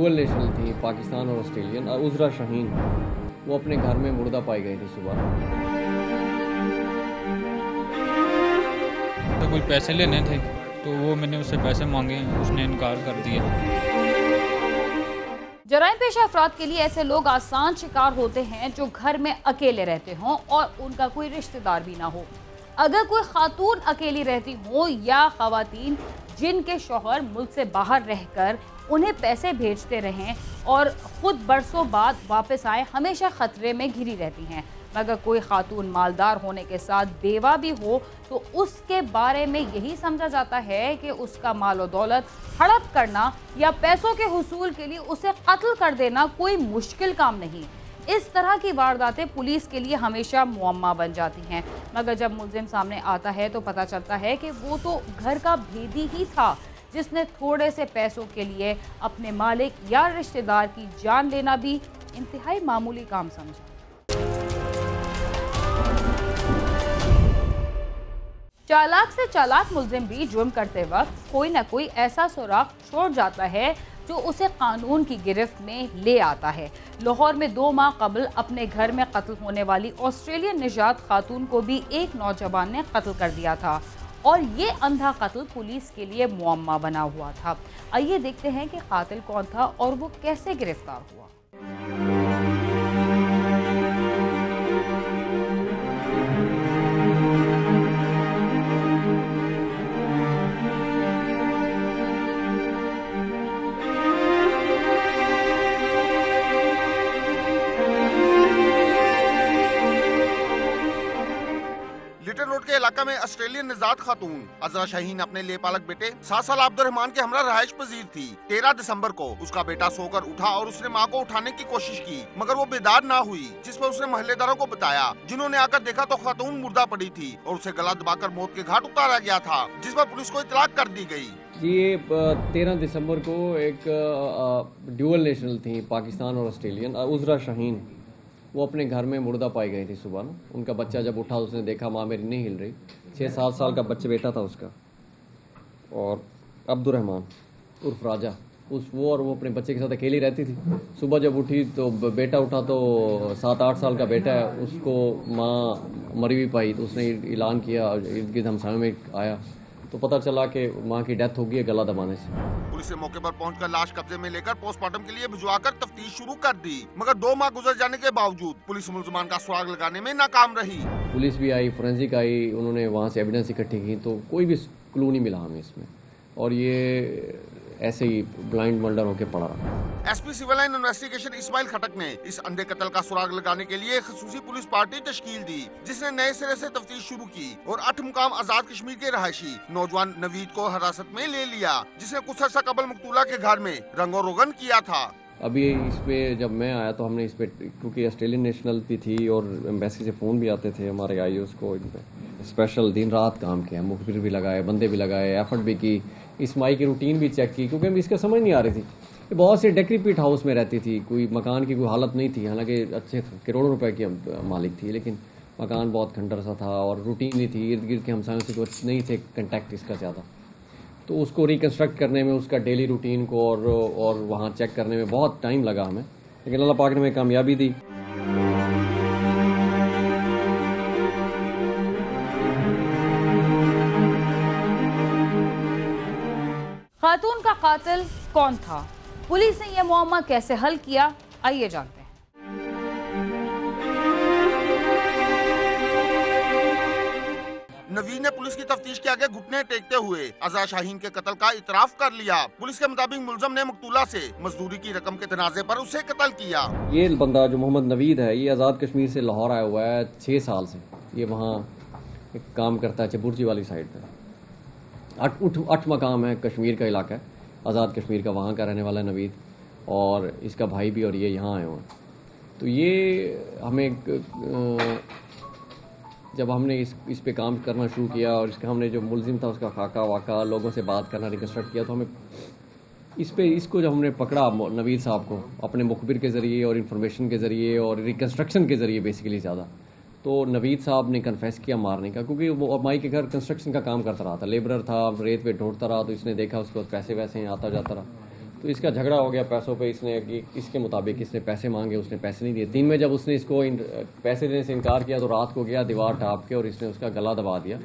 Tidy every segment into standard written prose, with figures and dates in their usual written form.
Dual national थी, पाकिस्तान और Australian. उज़रा Shaheen, वो अपने घर में मुर्दा पाई गई थी सुबह। तो कुछ पैसे लेने थे तो वो मैंने उससे पैसे मांगे, उसने इनकार कर दिया। जराइम पेशा अफराद के लिए ऐसे लोग आसान शिकार होते हैं जो घर में अकेले रहते हों और उनका कोई रिश्तेदार भी ना हो। अगर कोई खातून अकेली रहती हो या खवातीन जिनके शौहर मुल्क से बाहर रहकर उन्हें पैसे भेजते रहें और खुद बरसों बाद वापस आए, हमेशा खतरे में घिरी रहती हैं। मगर कोई खातून मालदार होने के साथ बेवा भी हो तो उसके बारे में यही समझा जाता है कि उसका माल और दौलत हड़प करना या पैसों के हुसूल के लिए उसे कत्ल कर देना कोई मुश्किल काम नहीं। इस तरह की वारदातें पुलिस के लिए हमेशा मुअम्मा बन जाती हैं। मगर जब मुल्जिम सामने आता है तो पता चलता है कि वो तो घर का भेदी ही था जिसने थोड़े से पैसों के लिए अपने मालिक या रिश्तेदार की जान लेना भी इंतहाई मामूली काम समझा। चालाक से चालाक मुल्जिम भी जुर्म करते वक्त कोई ना कोई ऐसा सुराग छोड़ जाता है जो उसे कानून की गिरफ्त में ले आता है। लाहौर में 2 माह कबल अपने घर में कत्ल होने वाली ऑस्ट्रेलियन निजात खातून को भी एक नौजवान ने कत्ल कर दिया था और ये अंधा कत्ल पुलिस के लिए मुअम्मा बना हुआ था। आइए देखते हैं कि कातिल कौन था और वो कैसे गिरफ्तार हुआ। लिटिल रोड के इलाका में ऑस्ट्रेलियन निजात खातून अज़रा शाहीन अपने लेपालक बेटे 7 साल अब्दुर्रहमान के हमरा रहायश पजीर थी। 13 दिसंबर को उसका बेटा सोकर उठा और उसने मां को उठाने की कोशिश की मगर वो बेदार ना हुई, जिस पर उसने मोहल्लेदारों को बताया, जिन्होंने आकर देखा तो खातून मुर्दा पड़ी थी और उसे गला दबाकर मौत के घाट उतारा गया था, जिस पर पुलिस को इतला कर दी गई। ये 13 दिसंबर को एक ड्यूअल नेशनल थी, पाकिस्तान और ऑस्ट्रेलियन। उज़रा शाहीन, वो अपने घर में मुर्दा पाई गई थी सुबह ना। उनका बच्चा जब उठा उसने देखा माँ मेरी नहीं हिल रही। 6-7 साल का बच्चे बेटा था उसका। और अब्दुर्रहमान उर्फ राजा, वो अपने बच्चे के साथ अकेली रहती थी। सुबह जब उठी तो बेटा उठा तो 7-8 साल का बेटा है, उसको माँ मरी हुई पाई। तो उसने ऐलान किया, इर्द गिर्द हमसायों में आया तो पता चला कि माँ की डेथ हो गई है गला दबाने से। पुलिस ने मौके पर पहुंचकर लाश कब्जे में लेकर पोस्टमार्टम के लिए भिजवाकर तफ्तीश शुरू कर दी मगर 2 माह गुजर जाने के बावजूद पुलिस मुल्जिमान का सुराग लगाने में नाकाम रही। पुलिस भी आई, फोरेंसिक आई, उन्होंने वहाँ से एविडेंस इकट्ठी की तो कोई भी क्लू नहीं मिला हमें इसमें, और ये ऐसे ही ब्लाइंड मर्डर होके पड़ा। SP civil line investigation Ismail Khattak ने इस अंधे कत्ल का सुराग लगाने के लिए खसूसी पुलिस पार्टी तश्कील दी, जिसने नए सिरे से तफ्तीश शुरू की और 8 मुकाम आजाद कश्मीर के रहायशी नौजवान नवीद को हिरासत में ले लिया, जिसने कुछ अर्सा कबल मकतूला के घर में रंगो रोगन किया था। अभी इस पे जब मैं आया तो हमने इस पे, क्योंकि ऑस्ट्रेलियन नेशनल भी थी और एम्बेसी से फ़ोन भी आते थे हमारे आईओएस को, इन पे स्पेशल दिन रात काम किया, मुखबिर भी लगाए, बंदे भी लगाए, एफर्ट भी की, इस माई की रूटीन भी चेक की, क्योंकि हमें इसका समझ नहीं आ रही थी। बहुत से डेक्रीपीट हाउस में रहती थी, कोई मकान की कोई हालत नहीं थी, हालांकि अच्छे करोड़ों रुपए की मालिक थी, लेकिन मकान बहुत खंडर सा था और रूटीन नहीं थी। इर्द गिर्द के हमसायों से कुछ नहीं थे कंटेक्ट इसका ज़्यादा, तो उसको रिकन्स्ट्रक्ट करने में, उसका डेली रूटीन को और वहाँ चेक करने में बहुत टाइम लगा हमें, लेकिन अल्लाह पाक ने हमें कामयाबी दी। खातून का कातिल कौन था, पुलिस ने यह मुअम्मा कैसे हल किया, आइए जानते हैं। नवीद ने पुलिस की तफ्तीश के आगे घुटने टेकते हुए अज़रा शाहीन के कत्ल का इतराफ कर लिया। पुलिस के मुताबिक मुल्ज़िम ने मकतूला से मजदूरी की रकम के तनाजे पर उसे कत्ल किया। ये बंदा जो मोहम्मद नवीद है, ये आज़ाद कश्मीर से लाहौर आया हुआ है 6 साल से। ये वहाँ एक काम करता है चबुर्जी वाली साइड पे। 8 मकाम है, कश्मीर का इलाका है, आज़ाद कश्मीर का, वहाँ का रहने वाला है नवीद, और इसका भाई भी, और ये यहाँ आए हुए हैं। तो ये हमें जब हमने इस पे काम करना शुरू किया और इसका हमने जो मुल्जिम था उसका खाका वाका लोगों से बात करना रिकन्स्ट्रक्ट किया, तो हमें इसको जब हमने पकड़ा नवीद साहब को अपने मुखबिर के ज़रिए और इन्फॉर्मेशन के ज़रिए और रिकन्स्ट्रक्शन के ज़रिए बेसिकली ज़्यादा, तो नवीद साहब ने कन्फेस किया मारने का, क्योंकि वो माई के घर कंस्ट्रक्शन का काम करता रहा था, लेबरर था, रेत पे ढूंढता रहा, तो इसने देखा उसके बाद पैसे वैसे आता जाता रहा, तो तो इसका झगड़ा हो गया पैसों पे। इसने कि इसके मुताबिक इसने पैसे मांगे, उसने पैसे नहीं दिए। दिन में जब उसने इसको पैसे देने से इनकार किया तो रात को गया दीवार टाप के और इसने उसका गला दबा दिया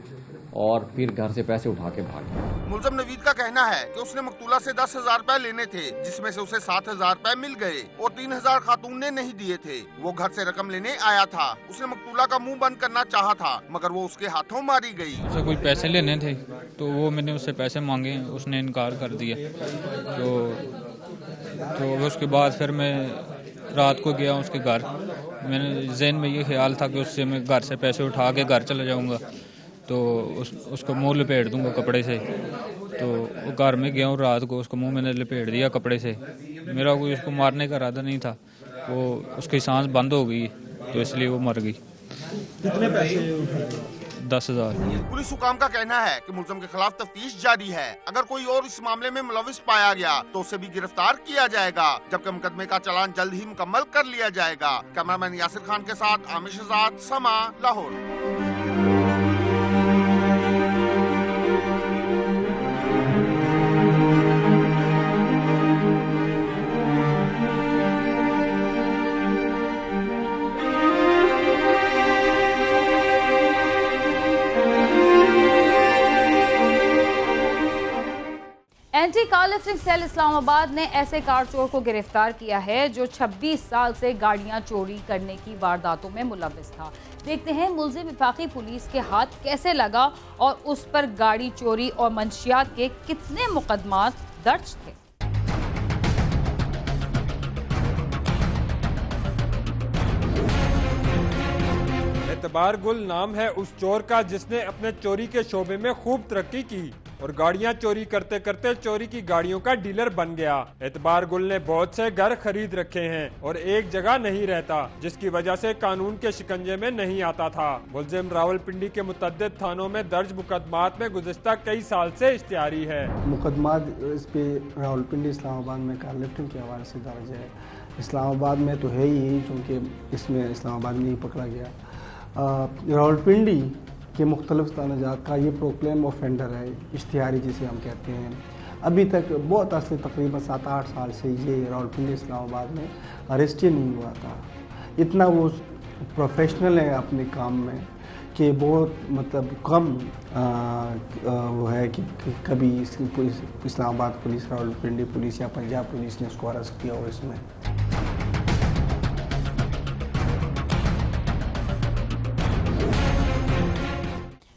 और फिर घर से पैसे उठा के भाग गया। मुलजम नवीद का कहना है कि उसने मकतूला से 10,000 रुपए लेने थे, जिसमें से उसे 7,000 रुपए मिल गए और 3,000 खातून ने नहीं दिए थे। वो घर से रकम लेने आया था। उसने मकतूला का मुंह बंद करना चाहा था, मगर वो उसके हाथों मारी गई। उसे कोई पैसे लेने थे तो वो मैंने उससे पैसे मांगे, उसने इनकार कर दिया। तो उसके बाद फिर मैं रात को गया उसके घर। मैंने ज़हन में ये ख्याल था कि उससे मैं घर से पैसे उठा के घर चला जाऊंगा, तो उसको मुंह लपेट दूंगा कपड़े से। तो वो घर में गया और रात को उसको मुंह मैंने लपेट दिया कपड़े से। मेरा कोई उसको मारने का इरादा नहीं था, वो उसकी सांस बंद हो गई तो इसलिए वो मर गई। कितने पैसे? 10,000। पुलिस हुकाम का कहना है कि मुलजम के खिलाफ तफ्तीश जारी है। अगर कोई और इस मामले में मुलविस पाया गया तो उसे भी गिरफ्तार किया जाएगा, जबकि मुकदमे का चालान जल्द ही मुकम्मल कर लिया जाएगा। कैमरामैन यासिर खान के साथ Amir Shahzad, Samaa, Lahore. Anti car lifting cell Islamabad ने ऐसे कार चोर को गिरफ्तार किया है जो 26 साल से गाड़ियां चोरी करने की वारदातों में मुलविस था। देखते हैं मुलजिम वफाकी पुलिस के हाथ कैसे लगा और उस पर गाड़ी चोरी और मंशियात के कितने मुकदमात दर्ज थे। एतबार गुल नाम है उस चोर का जिसने अपने चोरी के शोबे में खूब तरक्की की और गाड़ियां चोरी करते करते चोरी की गाड़ियों का डीलर बन गया। एतबार गुल ने बहुत से घर खरीद रखे हैं और एक जगह नहीं रहता, जिसकी वजह से कानून के शिकंजे में नहीं आता था। मुलजिम रावलपिंडी के मुतअद्दिद थानों में दर्ज मुकदमात में गुज़िश्ता कई साल से इश्तिहारी है। मुकदमात इस पे रावलपिंडी इस्लामाबाद में कार लिफ्टिंग के हवाले से दर्ज है। इस्लामाबाद में तो है ही, क्योंकि इसमें इस्लामाबाद में ही पकड़ा गया। रावलपिंडी के मुख्तलिफ तनाजात का ये प्रोक्लेम ऑफेंडर है, इश्तिहारी जिसे हम कहते हैं। अभी तक बहुत अर्से तकरीबन 7-8 साल से ये रावलपिंडी इस्लामाबाद में अरेस्ट ही नहीं हुआ था। इतना वो प्रोफेशनल है अपने काम में कि बहुत मतलब कम वो है कि कभी इस्लामाबाद पुलिस, रावलपिंडी पुलिस या पंजाब पुलिस ने उसको अरेस्ट किया। और इसमें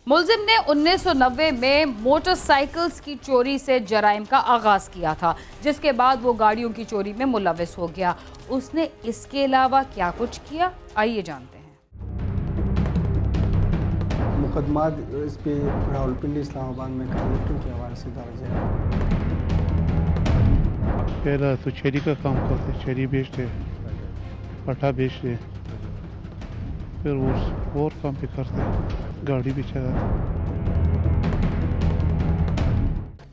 मुलजिम ने 1990 में मोटरसाइकिल्स की चोरी से जराइम का आगाज किया था, जिसके बाद वो गाड़ियों की चोरी में मुलविस हो गया। उसने इसके अलावा क्या कुछ किया, आइए जानते हैं। मुकदमात इस पे रावलपिंडी इस्लामाबाद में कार लिफ्टिंग के हवाले से दर्ज है। पहला तो चेरी का काम करते, चेरी बेचते, पटा बेचते, फिर वो और काम भी करते, गाड़ी भी चलाते।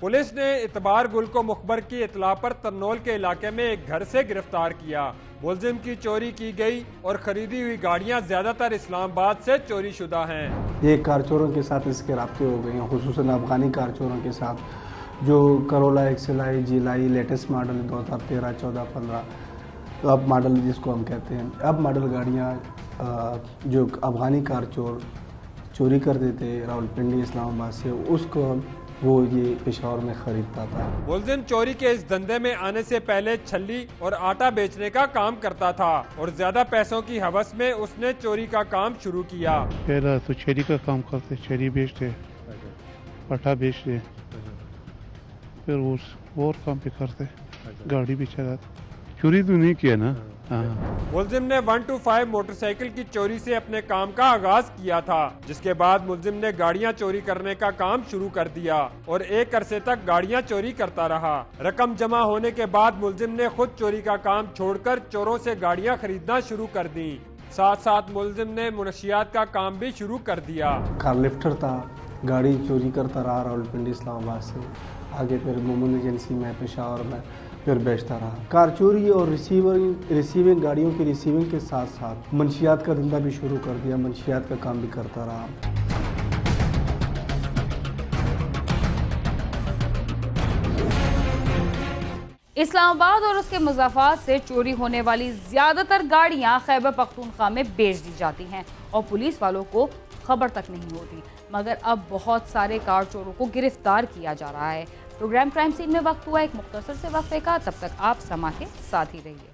पुलिस ने एतबार गुल को मुखबर की इतला पर तन्नौल के इलाके में एक घर से गिरफ्तार किया। मुलजिम की चोरी की गई और खरीदी हुई गाड़ियां ज्यादातर इस्लामाबाद से चोरी शुदा हैं। ये कार चोरों के साथ इसके राब्ते हो गए हैं, खुसूसन अफगानी कार चोरों के साथ, जो करोला एक्सेल, जीलाई, लेटेस्ट मॉडल 2013, 14, 15 तो अब मॉडल जिसको हम कहते हैं, अब मॉडल गाड़ियाँ जो अफगानी कार चोर चोरी कर देते रावलपिंडी इस्लामाबाद से, उसको वो ये पेशावर में खरीदता था। मुलजिम चोरी के इस धंधे में आने से पहले छल्ली और आटा बेचने का काम करता था और ज्यादा पैसों की हवस में उसने चोरी का काम शुरू किया। पहला तो चेरी का काम करते, चेरी बेचते, पटा बेचते, फिर वो और काम भी करते, गाड़ी भी चलाते। चोरी तो नहीं किया ना। मुलजिम ने 125 मोटरसाइकिल की चोरी से अपने काम का आगाज किया था, जिसके बाद मुलजिम ने गाड़ियां चोरी करने का काम शुरू कर दिया और एक अरसे तक गाड़ियां चोरी करता रहा। रकम जमा होने के बाद मुलजिम ने खुद चोरी का काम छोड़कर चोरों से गाड़ियां खरीदना शुरू कर दी। साथ साथ मुलजिम ने मुनशियात का काम भी शुरू कर दिया। कार लिफ्टर था, गाड़ी चोरी करता रहा रावलपिंडी इस्लामाबाद से, आगे फिर मोमन एजेंसी में, पेशावर में फिर बेचता रहा। कार चोरी और रिसीविंग गाड़ियों की रिसीविंग के साथ साथ मंशियात का धंधा भी शुरू कर दिया, मंशियात का काम भी करता रहा। इस्लामाबाद और उसके मुज़ाफ़ात से चोरी होने वाली ज़्यादातर गाड़ियां खैबर पख्तूनख्वा में बेच दी जाती हैं और पुलिस वालों को खबर तक नहीं होती। मगर अब बहुत सारे कार चोरों को गिरफ्तार किया जा रहा है। प्रोग्राम क्राइम सीन में वक्त हुआ एक मुख्तसर से वक्फे का, तब तक आप समा के साथ ही रहिए।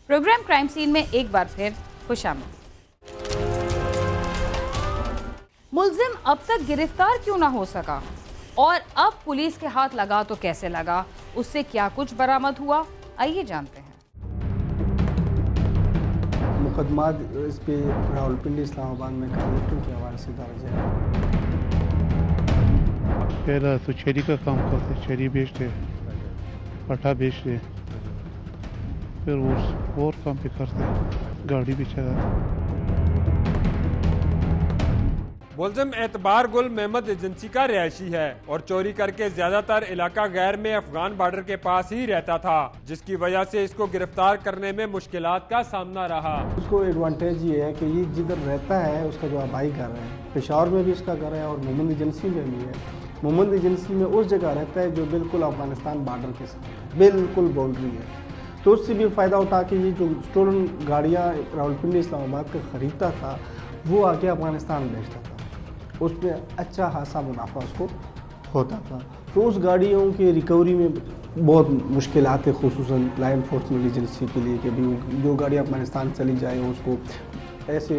प्रोग्राम क्राइम सीन में एक बार फिर खुशामद। मुल्जिम अब तक गिरफ्तार क्यों ना हो सका और अब पुलिस के हाथ लगा तो कैसे लगा, उससे क्या कुछ बरामद हुआ, आइए जानते हैं। मुकदमा इस पे रावलपिंडी इस्लामाबाद में कार लिफ्टिंग के हवाले से दर्ज है। पहला तो चेरी का काम करते, चेरी बेचते, पटा बेचते, फिर वो और काम भी करते, गाड़ी भी चलाते। मुल्जिम एतबार गुल मेहमद एजेंसी का रिहायशी है और चोरी करके ज्यादातर इलाका गैर में अफगान बॉर्डर के पास ही रहता था, जिसकी वजह से इसको गिरफ्तार करने में मुश्किलात का सामना रहा। उसको एडवांटेज ये है कि ये जिधर रहता है उसका जो आबाई घर है, पेशावर में भी इसका घर है और मोहम्मद एजेंसी में भी है। मोहम्मद एजेंसी में उस जगह रहता है जो बिल्कुल अफगानिस्तान बॉर्डर के साथ बिल्कुल बाउंड्री है, तो उससे भी फ़ायदा उठा के ये जो स्टोलन गाड़ियाँ रावलपिंडी इस्लामाबाद का ख़रीदता था वो आके अफगानिस्तान बेचता था, उसमें अच्छा खासा मुनाफा उसको होता था। तो उस गाड़ियों की रिकवरी में बहुत मुश्किलात है, खुसूसन लॉ एनफोर्समेंट एजेंसी के लिए कि भी जो गाड़ी अफगानिस्तान चली जाए उसको ऐसे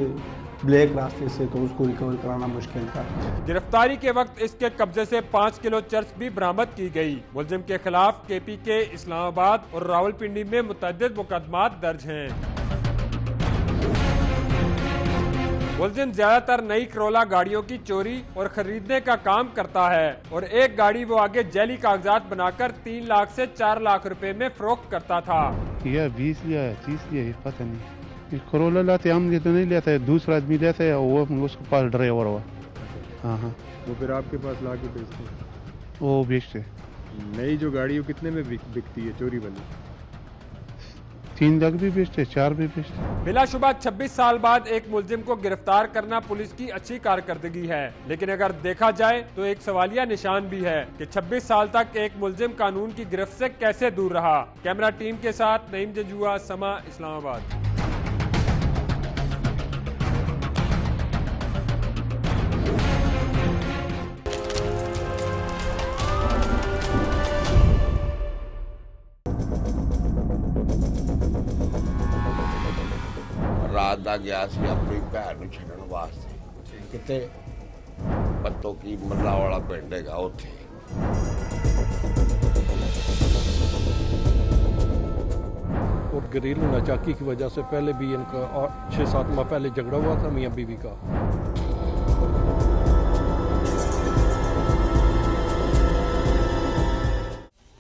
ब्लैक रास्ते से तो उसको रिकवर कराना मुश्किल था। गिरफ्तारी के वक्त इसके कब्जे से 5 किलो चर्च भी बरामद की गई। मुल्जिम के खिलाफ KPK इस्लामाबाद और रावलपिंडी में मुतअद्दिद मुकदमात दर्ज हैं। मुल्जिम ज्यादातर नई करोला गाड़ियों की चोरी और खरीदने का काम करता है और एक गाड़ी वो आगे जैली कागजात बनाकर 3 लाख से 4 लाख रुपए में फरोख्त करता था। या 20 लिया है, 30 लिया है, पता नहीं। करोला लाते हम ये तो नहीं लेते है, दूसरा आदमी लेता है, वो उसके पास ड्राइवर हुआ। हाँ हाँ, वो फिर आपके पास ला के बेचते हैं? वो बेचते। नई जो गाड़ी वो कितने में बिकती है चोरी वाली? 3 लाख भी बेचते, 4 भी बेचते। बिलाशुबा 26 साल बाद एक मुल्जिम को गिरफ्तार करना पुलिस की अच्छी कारकर्दगी है, लेकिन अगर देखा जाए तो एक सवालिया निशान भी है कि 26 साल तक एक मुल्जिम कानून की गिरफ्त से कैसे दूर रहा। कैमरा टीम के साथ नईम जजुआ, समा, इस्लामाबाद। रात दा गया सी अपनी भैन नूं छड्डण वास्ते किते पत्तों की मल्ला वाला पिंड हैगा उत्थे। और घरेलू नाचाकी की वजह से पहले भी इनका 6-7 माह पहले झगड़ा हुआ था मियां बीवी का।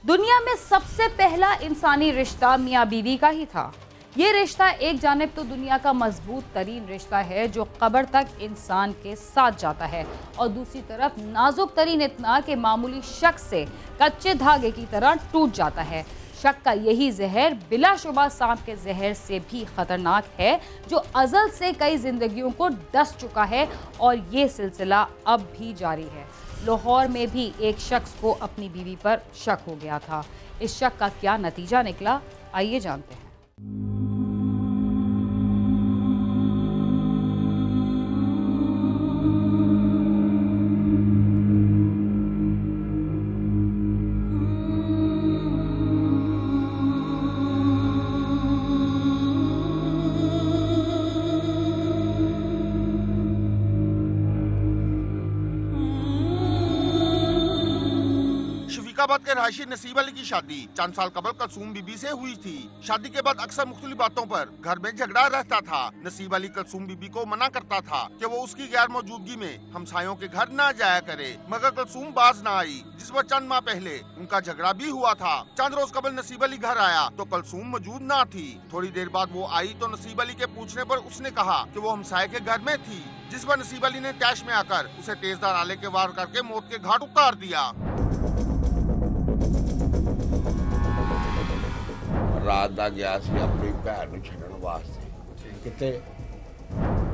दुनिया में सबसे पहला इंसानी रिश्ता मियां बीवी का ही था। ये रिश्ता एक जानिब तो दुनिया का मजबूत तरीन रिश्ता है जो कब्र तक इंसान के साथ जाता है, और दूसरी तरफ नाजुक तरीन इतना कि मामूली शख्स से कच्चे धागे की तरह टूट जाता है। शक का यही जहर बिलाशुबा सांप के जहर से भी खतरनाक है, जो अजल से कई जिंदगियों को डस चुका है और ये सिलसिला अब भी जारी है। लाहौर में भी एक शख्स को अपनी बीवी पर शक हो गया था। इस शक का क्या नतीजा निकला, आइए जानते हैं। फरीदाबाद के रहायशी नसीब अली की शादी चंद साल कबल कलसूम बीबी से हुई थी। शादी के बाद अक्सर मुख्तलिफ बातों पर घर में झगड़ा रहता था। नसीब अली कलसूम बीबी को मना करता था कि वो उसकी गैर मौजूदगी में हमसायों के घर न जाया करे, मगर कलसूम बाज न आई, जिस पर चंद माह पहले उनका झगड़ा भी हुआ था। चंद रोज कबल नसीब अली घर आया तो कलसूम मौजूद न थी। थोड़ी देर बाद वो आई तो नसीब अली के पूछने पर उसने कहा कि वो हमसाये के घर में थी, जिस पर नसीब अली ने तैश में आकर उसे तेजदार आले के वार करके मौत के घाट उतार दिया। ਰਾਤ ਦਾ ਗਿਆ ਸੀ ਆਪਣੀ ਭੈਣ ਨੂੰ ਛੱਡਣ ਵਾਸਤੇ ਕਿਤੇ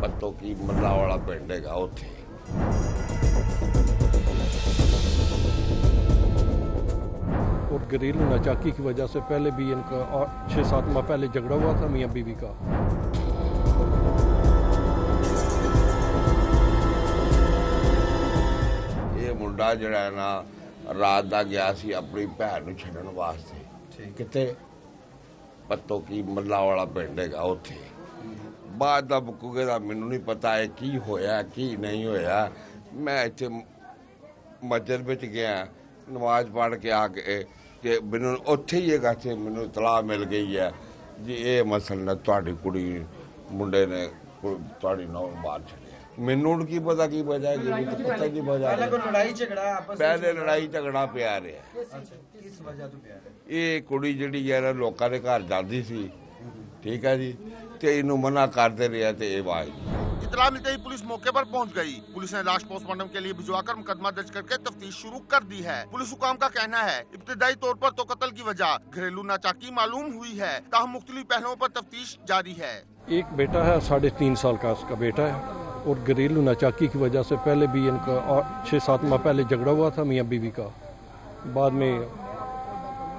ਪੱਤੋ ਕੀ ਮੱਲਾ ਵਾਲਾ ਪਿੰਡ ਹੈਗਾ ਉੱਥੇ। और घरेलू नाचाकी की वजह से पहले भी इनका 6-7 माह पहले झगड़ा हुआ था मियाँ बीवी का। ਇਹ ਮੁੰਡਾ ਜਿਹੜਾ ਹੈ ਨਾ ਰਾਤ ਦਾ ਗਿਆ ਸੀ ਆਪਣੀ ਭੈਣ ਨੂੰ ਛੱਡਣ ਵਾਸਤੇ ਕਿਤੇ ਪੱਤੋ ਕੀ ਮੱਲਾ ਵਾਲਾ ਪਿੰਡ ਹੈਗਾ ਉੱਥੇ। ਬਾਅਦ ਦਾ ਬੁੱਕੂਗੇ ਦਾ ਮੈਨੂੰ ਨਹੀਂ ਪਤਾ ਹੈ ਕੀ ਹੋਇਆ ਕੀ ਨਹੀਂ ਹੋਇਆ। ਮੈਂ ਇੱਥੇ ਮਸਜਿਦ ਵਿੱਚ ਗਿਆ ਨਮਾਜ਼ ਪੜ੍ਹ ਕੇ ਆ ਕੇ ਤੇ ਮੈਨੂੰ ਉੱਥੇ ਹੀ ਇਹ ਗੱਲ ਮੈਨੂੰ ਇਤਲਾਹ ਮਿਲ ਗਈ ਹੈ ਜੀ ਇਹ ਮਸਲਾ ਤੁਹਾਡੀ ਕੁੜੀ ਮੁੰਡੇ ਨੇ ਤੁਹਾਡੀ ਨੌਂ ਮਾਰ ਛੱਡਿਆ। ਮੈਨੂੰ ਕੀ ਪਤਾ ਕੀ ਵਜ੍ਹਾ ਹੈ ਜੀ ਪਤਾ ਨਹੀਂ ਵਜ੍ਹਾ ਪਹਿਲੇ ਲੜਾਈ ਝਗੜਾ ਪਿਆ ਰਿਹਾ। ਕਿਸ ਵਜ੍ਹਾ ਤੋਂ ਪਿਆ ਇਹ ਕੁੜੀ ਜਿਹੜੀ ਹੈ ਨਾ ਲੋਕਾਂ ਦੇ ਘਰ ਜਾਂਦੀ ਸੀ ठीक है जी ते इन्हों मना करते रहे थे ये आवाज। इतला मिलते ही पुलिस मौके पर पहुंच गई। पुलिस ने लाश पोस्टमार्टम के लिए भिजवाकर मुकदमा दर्ज करके तफ्तीश शुरू कर दी है। पुलिस हुकाम का कहना है इब्तिदाई तौर पर तो कत्ल की वजह घरेलू नाचाकी मालूम हुई है, ताहम मुख्तलिफ पहलुओं पर तफ्तीश जारी है। एक बेटा है 3.5 साल का उसका बेटा है और घरेलू नाचाकी की वजह से पहले भी इनका 6-7 माह पहले झगड़ा हुआ था मियाँ बीवी का। बाद में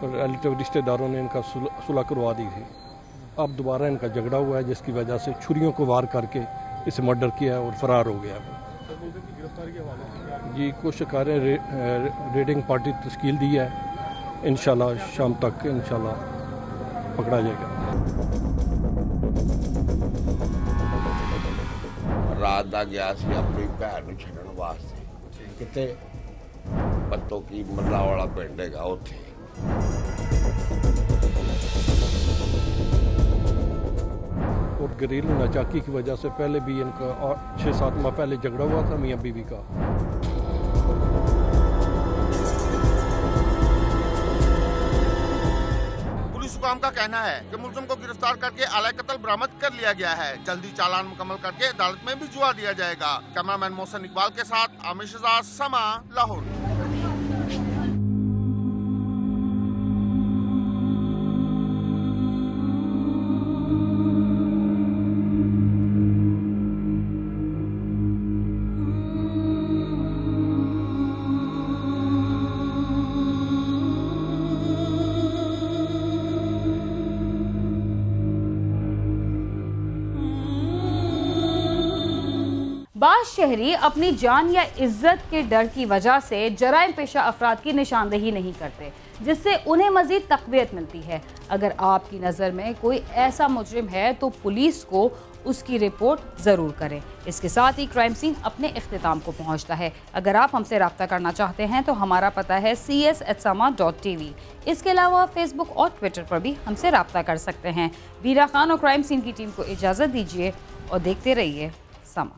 रिलेटिव रिश्तेदारों ने इनका सुलह करवा दी थी। अब दोबारा इनका झगड़ा हुआ है जिसकी वजह से छुरियों को वार करके इसे मर्डर किया और फरार हो गया। जी कोशिश कर रहे हैं, रेडिंग पार्टी तश्कील दी है, इंशाल्लाह शाम तक इंशाल्लाह पकड़ा जाएगा। रात ਦਾ ਗਿਆ ਸੀ ਆਪਣੀ ਭੈਣ ਨੂੰ ਛੱਡਣ ਵਾਸਤੇ ਕਿਤੇ ਪੱਤੋ ਕੀ ਮੱਲਾ ਵਾਲਾ ਪਿੰਡ ਹੈਗਾ ਉੱਥੇ। और घरेलू नाचाकी की वजह से पहले भी इनका 6-7 माह पहले झगड़ा हुआ था मियाँ बीवी का। पुलिस हुकाम का कहना है कि मुलजिम को गिरफ्तार करके आला कत्ल बरामद कर लिया गया है। जल्दी चालान मुकम्मल करके अदालत में भिजवा दिया जाएगा। कैमरामैन मोहसिन इकबाल के साथ आमिर शहजाद, समा, लाहौर। बाज़ शहरी अपनी जान या इज्जत के डर की वजह से जराइम पेशा अफराद की निशानदेही नहीं करते, जिससे उन्हें मज़ीद तक़वियत मिलती है। अगर आपकी नज़र में कोई ऐसा मुजरिम है तो पुलिस को उसकी रिपोर्ट ज़रूर करें। इसके साथ ही क्राइम सीन अपने इख्तिताम को पहुंचता है। अगर आप हमसे रब्ता करना चाहते हैं तो हमारा पता है cs@sama.tv। इसके अलावा फेसबुक और ट्विटर पर भी हमसे रब्ता कर सकते हैं। वीरा खान और क्राइम सीन की टीम को इजाज़त दीजिए और देखते रहिए समा।